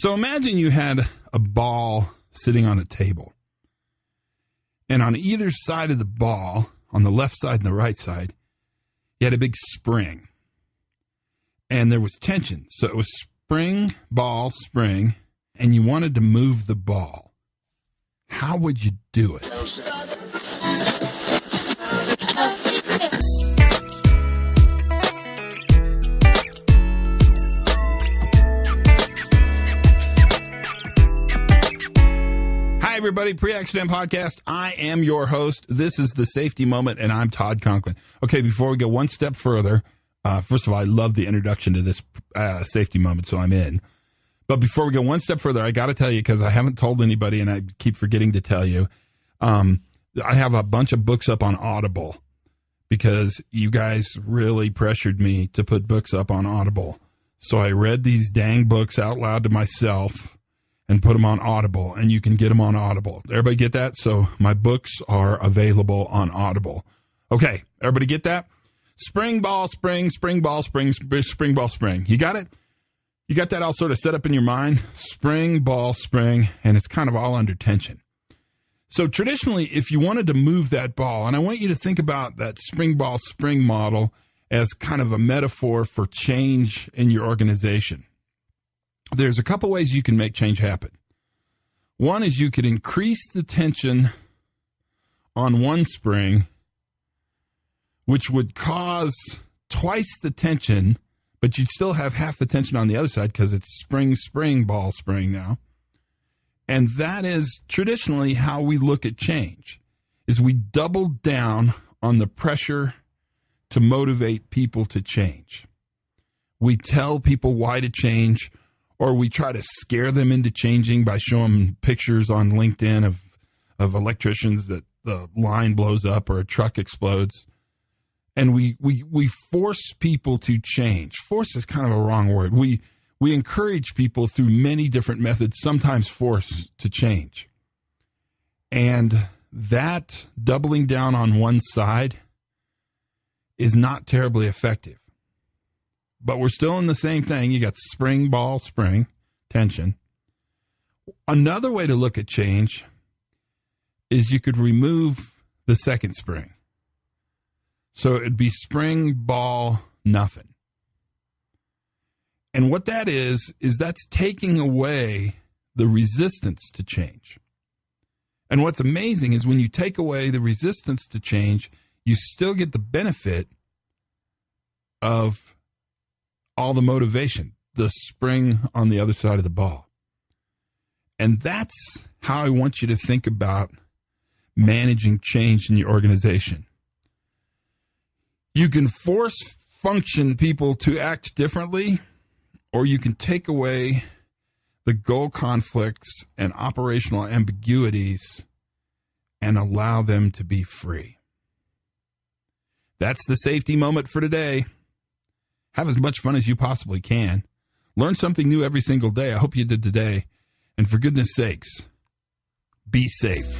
So imagine you had a ball sitting on a table. And on either side of the ball, on the left side and the right side, you had a big spring. And there was tension. So it was spring, ball, spring, and you wanted to move the ball. How would you do it? Hi, everybody. Pre-Accident Podcast. I am your host. This is The Safety Moment, and I'm Todd Conklin. Okay, before we go one step further, first of all, I love the introduction to this Safety Moment, so I'm in. But before we go one step further, I got to tell you, because I haven't told anybody, and I keep forgetting to tell you, I have a bunch of books up on Audible, because you guys really pressured me to put books up on Audible. So I read these dang books out loud to myself and put them on Audible, and you can get them on Audible. Everybody get that? So my books are available on Audible. Okay, everybody get that? Spring, ball, spring, spring, ball, spring, spring, ball, spring. You got it? You got that all sort of set up in your mind? Spring, ball, spring, and it's kind of all under tension. So traditionally, if you wanted to move that ball, and I want you to think about that spring, ball, spring model as kind of a metaphor for change in your organization. There's a couple ways you can make change happen. One is you could increase the tension on one spring, which would cause twice the tension, but you'd still have half the tension on the other side because it's spring, spring, ball, spring now. And that is traditionally how we look at change, is we double down on the pressure to motivate people to change. We tell people why to change, or we try to scare them into changing by showing them pictures on LinkedIn of electricians that the line blows up or a truck explodes. And we force people to change. Force is kind of a wrong word. We encourage people through many different methods, sometimes force, to change. And that doubling down on one side is not terribly effective. But we're still in the same thing. You got spring, ball, spring, tension. Another way to look at change is you could remove the second spring. So it'd be spring, ball, nothing. And what that is that's taking away the resistance to change. And what's amazing is when you take away the resistance to change, you still get the benefit of all the motivation, the spring on the other side of the ball. And that's how I want you to think about managing change in your organization. You can force function people to act differently, or you can take away the goal conflicts and operational ambiguities and allow them to be free. That's the safety moment for today. Have as much fun as you possibly can. Learn something new every single day. I hope you did today. And for goodness sakes, be safe.